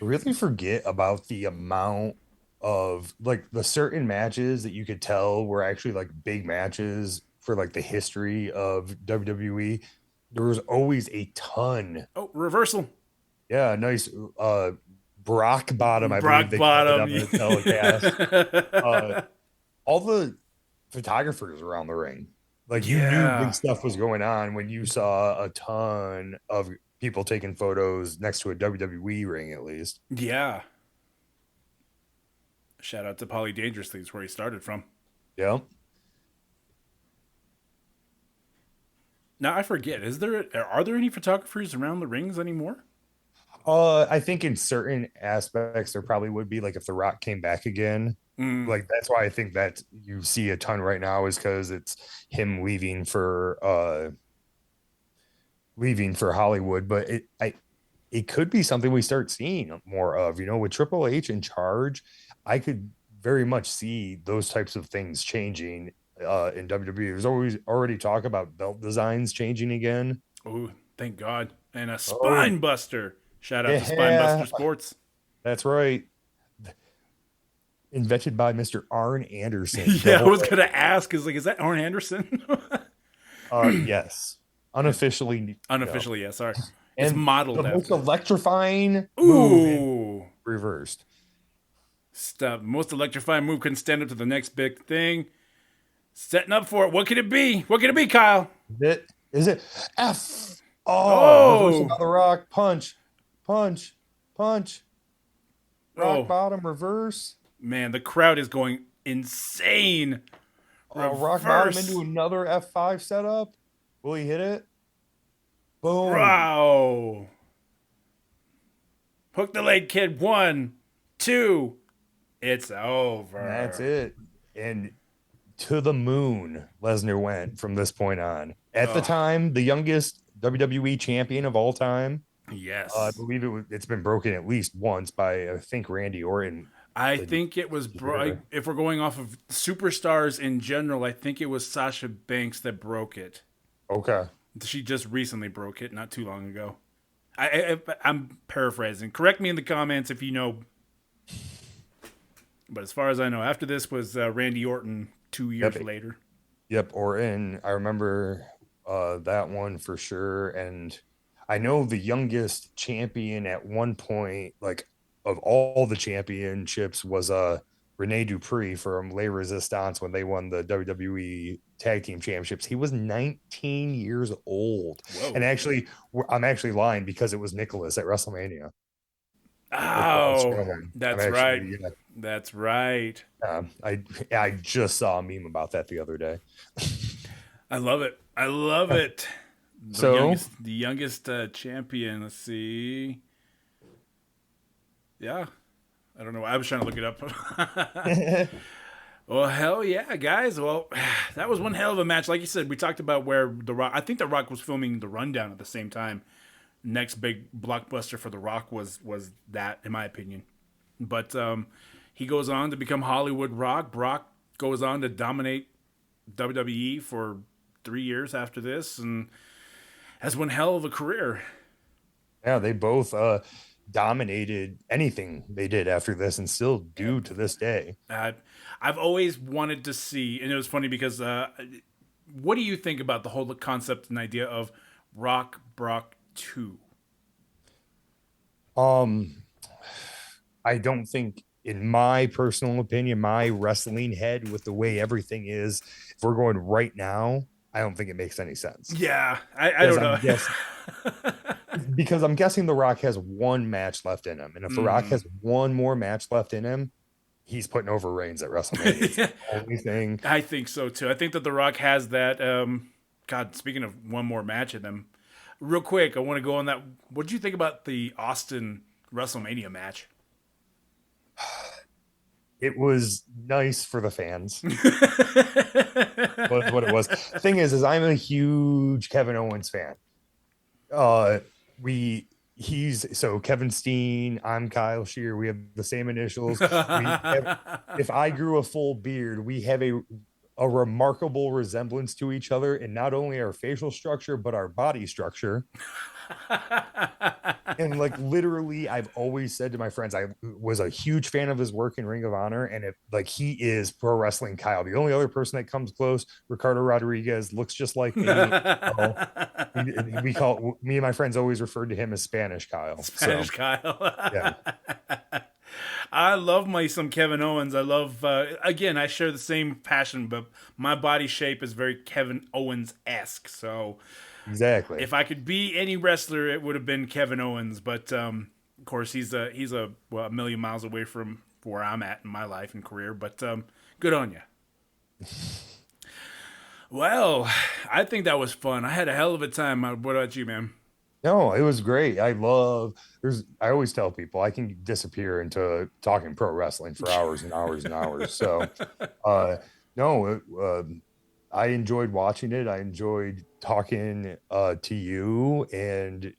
Really forget about the amount of like the certain matches that you could tell were actually like big matches for like the history of WWE. There was always a ton. Oh, reversal. Yeah, nice Brock bottom, I believe Brock they called it Bottom. on the telecast. Uh, all the photographers around the ring. Like you knew big Yeah. stuff was going on when you saw a ton of people taking photos next to a WWE ring, at least. Yeah. Shout out to Polly Dangerously, is where he started from. Yeah. Now I forget. Are there any photographers around the rings anymore? I think in certain aspects there probably would be, like if The Rock came back again. Mm. Like that's why I think that you see a ton right now is because it's him leaving for Hollywood. But it could be something we start seeing more of, with Triple H in charge. I could very much see those types of things changing in WWE. There's always already talk about belt designs changing again. Oh, thank God. And a Oh, spine buster. Shout out to yeah, Spinebuster Sports. that's right. Invented by Mr. Arn Anderson. The Yeah, I whole was gonna ask, is that Arn Anderson? yes. Unofficially, no. Unofficially, yeah, sorry. It's And the modeled most after. electrifying move in Ooh. reversed. Stop. Most electrifying move couldn't stand up to the next big thing. Setting up for it. What could it be? What could it be, Kyle? Is it F? Oh, reversal Oh. by the Rock. Punch, punch, punch. Rock Oh. bottom reverse. Man, the crowd is going insane. Rock bottom into Reverse. another F5 setup. Will he hit it? Boom. Wow. Hook the leg, kid. 1, 2. It's And that's over. it. And to the moon, Lesnar went from this point on. At the Oh, time, the youngest WWE champion of all time. I yes. believe it's been broken at least once by, I think, Randy Orton. I The think it was, year. if we're going off of superstars in general, I think it was Sasha Banks that broke it. Okay. She just recently broke it, not too long ago. I'm paraphrasing. Correct me in the comments if you know. But as far as I know, after this was Randy Orton 2 years Yep. later. Yep. Orton. I remember that one for sure. And I know the youngest champion at one point, like of all the championships, was Rene Dupree from Les Resistance when they won the WWE Tag Team Championships. He was 19 years old. And Whoa. actually, I'm actually lying because it was Nicholas at WrestleMania with Braun Oh, Strowman. I'm that's right. actually, yeah, That's right. I just saw a meme about that the other day. I love it. I love it. So, The youngest champion. Let's see. Yeah, I don't know. I was trying to look it up. Well, hell yeah, guys. Well, that was one hell of a match. Like you said, we talked about where The Rock, I think The Rock was filming The Rundown at the same time. Next big blockbuster for The Rock was that, in my opinion. But he goes on to become Hollywood Rock. Brock goes on to dominate WWE for 3 years after this and has one hell of a career. yeah, they both dominated anything they did after this and still do to this day. Uh, I've always wanted to see, and it was funny because what do you think about the whole concept and idea of Rock Brock 2? Um, I don't think, in my personal opinion, my wrestling head with the way everything is, if we're going right now, I don't think it makes any sense. Yeah, I Because don't I'm know. guessing because I'm guessing The Rock has one match left in him. And if The Rock Mm. has one more match left in him, he's putting over Reigns at WrestleMania. It's the only thing. I think so too. I think that The Rock has that. God, speaking of one more match in them, real quick, I want to go on that. What did you think about the Austin WrestleMania match? It was nice for the fans. Was what it was. Thing is I'm a huge Kevin Owens fan. Uh, we he's so Kevin Steen. I'm Kyle Shearer. We have the same initials. If I grew a full beard, we have a remarkable resemblance to each other in not only our facial structure but our body structure. And like literally, I've always said to my friends, I was a huge fan of his work in Ring of Honor, and it like he is pro wrestling Kyle. The only other person that comes close, Ricardo Rodriguez, looks just like me. So we call me and my friends always referred to him as Spanish Kyle. Spanish Kyle. Yeah. I love my some Kevin Owens. I love again. I share the same passion, but my body shape is very Kevin Owens esque. So Exactly. if I could be any wrestler, it would have been Kevin Owens. But of course, he's a a million miles away from where I'm at in my life and career. But good on you. Well, I think that was fun. I had a hell of a time. What about you, man? No, it was great. I always tell people I can disappear into talking pro wrestling for hours and hours and hours. So, uh, no, I enjoyed watching it. I enjoyed talking to you and,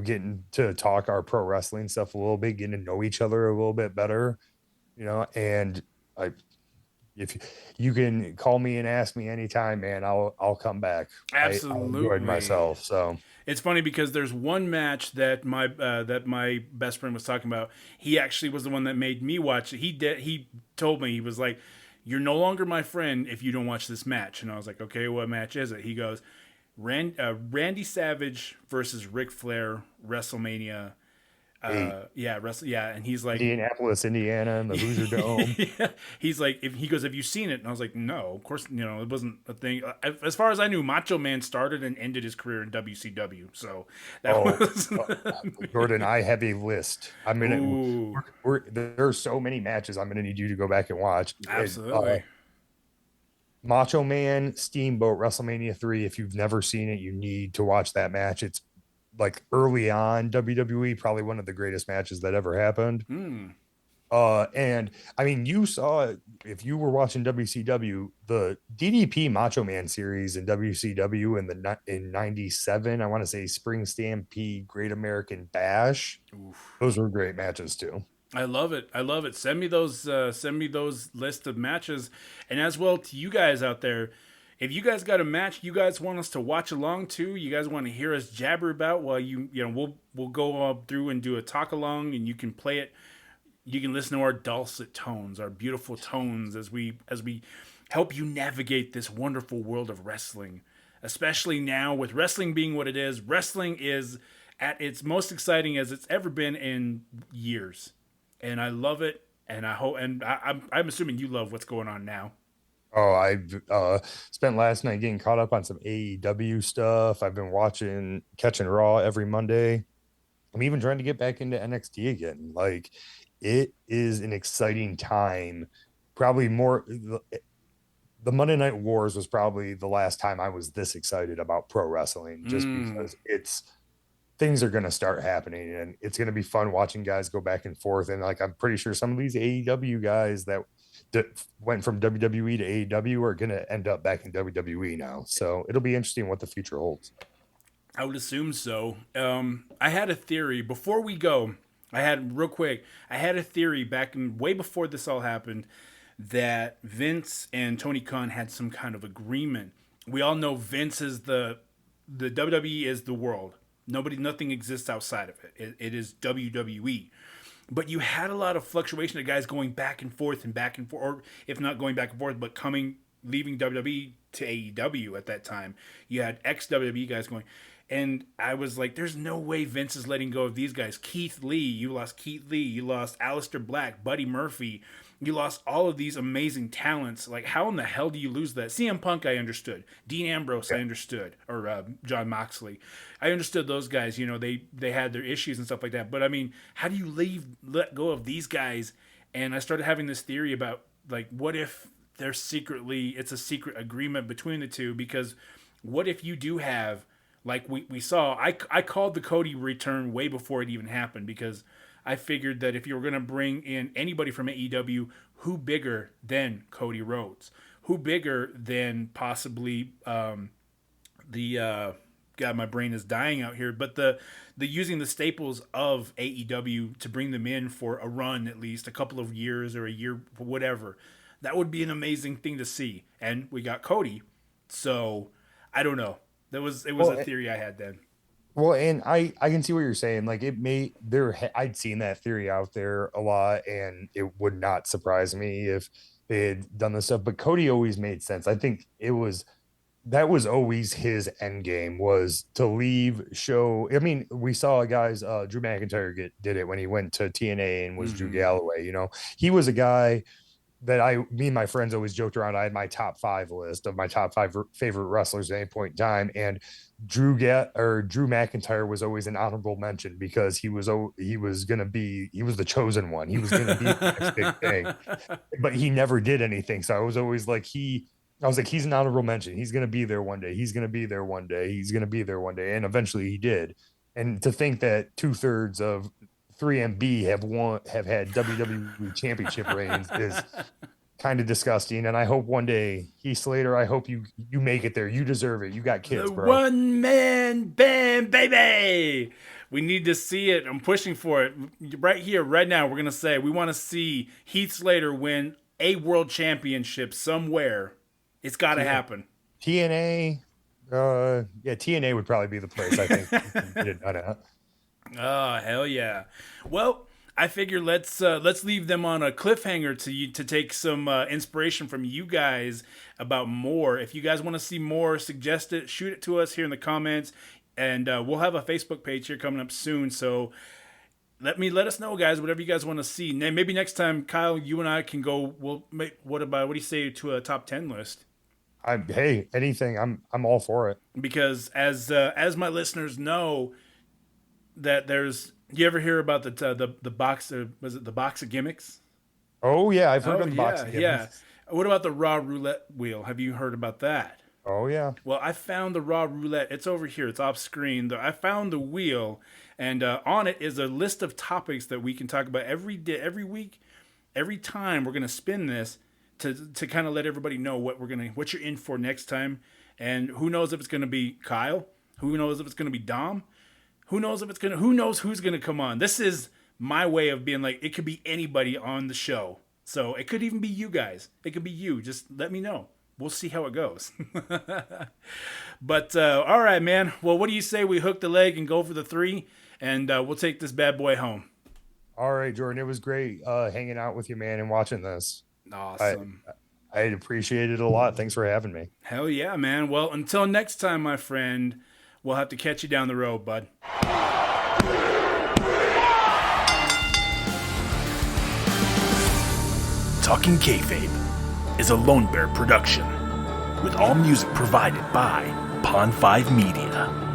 getting to talk our pro wrestling stuff a little bit, getting to know each other a little bit better, and I, if you can call me and ask me anytime, man, I'll come back. I enjoyed Absolutely. myself. So It's funny because there's one match that my best friend was talking about. He actually was the one that made me watch it. He told me, he was like, "You're no longer my friend if you don't watch this match." And I was like, "Okay, what match is it?" He goes, Randy Savage versus Ric Flair, WrestleMania. hey, And he's like, Indianapolis, Indiana, and the Hoosier Dome. yeah. He's like, if he goes, "Have you seen it?" And I was like, "No, of course, it wasn't a thing." As far as I knew, Macho Man started and ended his career in WCW, so that Oh, was. Jordan, I have a list. I'm gonna. Ooh, There's so many matches I'm gonna need you to go back and watch. absolutely. Macho Man, Steamboat, WrestleMania 3. If you've never seen it, you need to watch that match. It's like early on WWE, probably one of the greatest matches that ever happened. Hmm. And I mean, you saw if you were watching WCW, the DDP Macho Man series in WCW in '97. I want to say Spring Stampede, Great American Bash. Oof. Those were great matches too. I love it. I love it. Send me those. Send me those list of matches, and as well to you guys out there. If you guys got a match you guys want us to watch along to, you guys want to hear us jabber about, while we'll go up through and do a talk along, and you can play it. You can listen to our dulcet tones, our beautiful tones, as we help you navigate this wonderful world of wrestling. Especially now with wrestling being what it is, wrestling is at its most exciting as it's ever been in years, and I love it. And I hope, and I'm assuming you love what's going on now. Oh, I spent last night getting caught up on some AEW stuff. I've been catching Raw every Monday. I'm even trying to get back into NXT again. Like, it is an exciting time. Probably more. The Monday Night Wars was probably the last time I was this excited about pro wrestling, just Mm. because things are going to start happening and it's going to be fun watching guys go back and forth. And like, I'm pretty sure some of these AEW guys that went from WWE to AEW are going to end up back in WWE now. So it'll be interesting what the future holds. I would assume so. I had a theory before we go. I had real quick. I had a theory back in way before this all happened that Vince and Tony Khan had some kind of agreement. We all know Vince is the WWE is the world. Nothing exists outside of it. It is WWE. But you had a lot of fluctuation of guys going back and forth, or if not going back and forth, but leaving WWE to AEW at that time. You had ex WWE guys going. And I was like, there's no way Vince is letting go of these guys. Keith Lee, you lost Keith Lee. You lost Aleister Black, Buddy Murphy. You lost all of these amazing talents. Like, how in the hell do you lose that? CM Punk, I understood. Dean Ambrose, I understood. Or John Moxley. I understood those guys. They had their issues and stuff like that. But, I mean, how do you let go of these guys? And I started having this theory about, like, what if it's a secret agreement between the two? Because what if you do have, like we saw, I called the Cody return way before it even happened, because I figured that if you were going to bring in anybody from AEW, who bigger than Cody Rhodes? Who bigger than possibly God, my brain is dying out here, but the using the staples of AEW to bring them in for a run, at least a couple of years or a year, whatever. That would be an amazing thing to see. And we got Cody. So I don't know. It was a theory I had then. Well, and I can see what you're saying. Like I'd seen that theory out there a lot, and it would not surprise me if they had done this stuff. But Cody always made sense. I think that was always his end game, was to leave show. I mean, we saw guys, Drew McIntyre did it when he went to TNA and was Drew Galloway. You know, he was a guy that me and my friends always joked around. I had my top 5 list of my top 5 favorite wrestlers at any point in time, and Drew McIntyre was always an honorable mention because he was the chosen one. He was going to be the next big thing, but he never did anything. So I was always like, he's an honorable mention. He's going to be there one day. He's going to be there one day. He's going to be there one day. And eventually he did. And to think that 2/3 of 3MB have had WWE championship reigns is kind of disgusting. And I hope one day, Heath Slater, I hope you make it there. You deserve it. You got kids, bro. One man band, baby. We need to see it. I'm pushing for it right here, right now. We're gonna say we want to see Heath Slater win a world championship somewhere. It's got to happen. TNA, TNA would probably be the place, I think. Oh, hell yeah. Well, I figure let's leave them on a cliffhanger to take some inspiration from you guys about more. If you guys want to see more, suggest it, shoot it to us here in the comments, and we'll have a Facebook page here coming up soon. So let us know, guys, whatever you guys want to see. Maybe next time, Kyle, you and I can go. What do you say to a top 10 list? Hey, anything. I'm all for it. Because as my listeners know, that you ever hear about the box? Was it the box of gimmicks? Oh yeah, I've heard of the box of gimmicks. Yeah. What about the Raw roulette wheel? Have you heard about that? Oh yeah. Well, I found the Raw roulette. It's over here. It's off screen. I found the wheel, and on it is a list of topics that we can talk about every day, every week, every time we're gonna spin this to kind of let everybody know what you're in for next time. And who knows if it's gonna be Kyle? Who knows if it's gonna be Dom? Who knows who's gonna come on? This is my way of being like, it could be anybody on the show. So it could even be you guys. It could be you. Just let me know. We'll see how it goes. But all right, man. Well, what do you say we hook the leg and go for the 3, and we'll take this bad boy home. All right, Jordan. It was great hanging out with you, man, and watching this. Awesome. I appreciate it a lot. Thanks for having me. Hell yeah, man. Well, until next time, my friend, we'll have to catch you down the road, bud. Talking Kayfabe is a Lone Bear production, with all music provided by Pond 5 Media.